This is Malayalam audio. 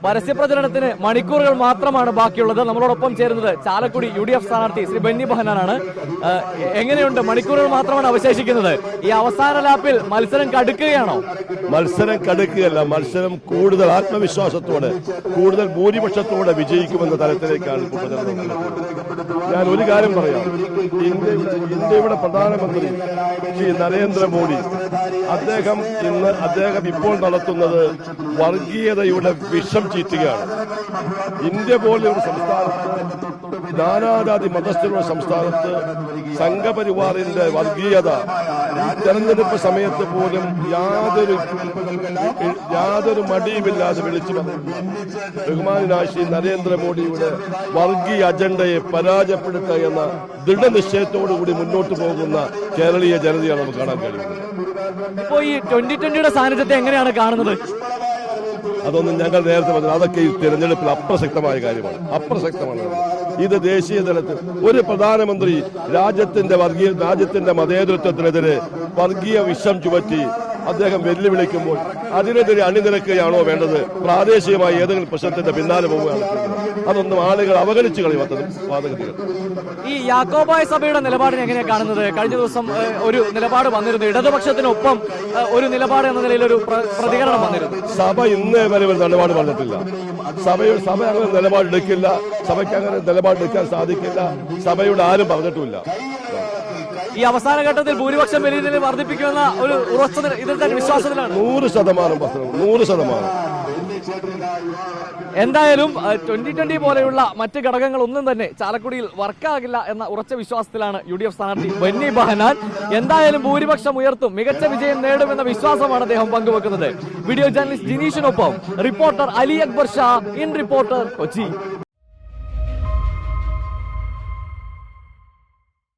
പരസ്യപ്രചരണത്തിന് മണിക്കൂറുകൾ മാത്രമാണ് ബാക്കിയുള്ളത്. നമ്മളോടൊപ്പം ചേരുന്നത് ചാലക്കുടി UDF സ്ഥാനാർത്ഥി ശ്രീ ബെന്നി ബെഹനാനാണ്. എങ്ങനെയുണ്ട്? മണിക്കൂറുകൾ മാത്രമാണ് അവശേഷിക്കുന്നത്. ഈ അവസാന ലാപ്പിൽ മത്സരം കടുക്കുകയാണോ? മത്സരം കടുക്കുകയല്ല, മത്സരം കൂടുതൽ ആത്മവിശ്വാസത്തോടെ, കൂടുതൽ ഭൂരിപക്ഷത്തോടെ വിജയിക്കുമെന്ന തലത്തിലേക്കാണ് ഞാൻ ഒരു കാര്യം പറയാം. ഇന്ത്യയുടെ പ്രധാനമന്ത്രി ശ്രീ നരേന്ദ്രമോദി അദ്ദേഹം ഇപ്പോൾ നടത്തുന്നത് വർഗീയതയുടെ വിഷം ചീറ്റുകയാണ്. ഇന്ത്യ പോലെ ഒരു സംസ്ഥാനത്ത്, നാനാജാതി മതസ്ഥരുടെ സംസ്ഥാനത്ത് സംഘപരിവാറിന്റെ വർഗീയത തെരഞ്ഞെടുപ്പ് സമയത്ത് പോലും യാതൊരു മടിയുമില്ലാതെ വിളിച്ചു പറഞ്ഞു. ബഹുമാനായ ശ്രീ നരേന്ദ്രമോദിയുടെ വർഗീയ അജണ്ടയെ പരാജയപ്പെടുത്തുക എന്ന ദൃഢനിശ്ചയത്തോടുകൂടി മുന്നോട്ട് പോകുന്ന കേരളീയ ജനതയാണ് നമുക്ക് കാണാൻ കഴിയുന്നത്. ഇപ്പോ ഈ 2020യുടെ സാന്നിധ്യത്തെ എങ്ങനെയാണ് കാണുന്നത്? അതൊന്നും ഞങ്ങൾ നേരത്തെ പറഞ്ഞു. അതൊക്കെ ഈ തെരഞ്ഞെടുപ്പിൽ അപ്രസക്തമായ കാര്യമാണ്, അപ്രസക്തമാണ്. ഇത് ദേശീയ തലത്തിൽ ഒരു പ്രധാനമന്ത്രി രാജ്യത്തിന്റെ മതേതരത്വത്തിനെതിരെ വർഗീയ വിഷം ചുമറ്റി അദ്ദേഹം വെല്ലുവിളിക്കുമ്പോൾ അതിനെതിരെ അണിനിരക്കുകയാണോ വേണ്ടത്? പ്രാദേശികമായി ഏതെങ്കിലും പ്രശ്നത്തിന്റെ പിന്നാലെ പോവുകയാണ്. അതൊന്നും ആളുകൾ അവഗണിച്ചു കളയും. വാദഗതികൾ. ഈ യാക്കോബായ സഭയുടെ നിലപാടിനെ എങ്ങനെയാണ് കാണുന്നത്? കഴിഞ്ഞ ദിവസം ഒരു നിലപാട് വന്നിരുന്നു, ഇടതുപക്ഷത്തിനൊപ്പം ഒരു നിലപാട് എന്ന നിലയിൽ ഒരു പ്രതികരണം വന്നിരുന്നു. സഭ ഇന്നേ വരെ ഒരു നിലപാട് പറഞ്ഞിട്ടില്ല. സഭ അങ്ങനെ നിലപാടെടുക്കില്ല. സഭയ്ക്ക് അങ്ങനെ നിലപാടെടുക്കാൻ സാധിക്കില്ല. സഭയുടെ ആരും പറഞ്ഞിട്ടുമില്ല. ഈ അവസാന ഘട്ടത്തിൽ ഭൂരിപക്ഷം വലിയ നിലയിൽ വർദ്ധിപ്പിക്കുമെന്ന ഒരു ഉറച്ച ഇതിൽ തന്നെ വിശ്വാസത്തിലാണ്. 100%. എന്തായാലും 2020 പോലെയുള്ള മറ്റ് ഘടകങ്ങൾ ഒന്നും തന്നെ ചാലക്കുടിയിൽ വർക്കാകില്ല എന്ന ഉറച്ച വിശ്വാസത്തിലാണ് UDF സ്ഥാനാർത്ഥി ബെന്നി ബെഹനാൻ. എന്തായാലും ഭൂരിപക്ഷം ഉയർത്തും, മികച്ച വിജയം നേടുമെന്ന വിശ്വാസമാണ് അദ്ദേഹം പങ്കുവെക്കുന്നത്. വീഡിയോ ജേർണലിസ്റ്റ് ജിനീഷിനൊപ്പം reporter Ali Akbar Shah, in reporter, Kochi.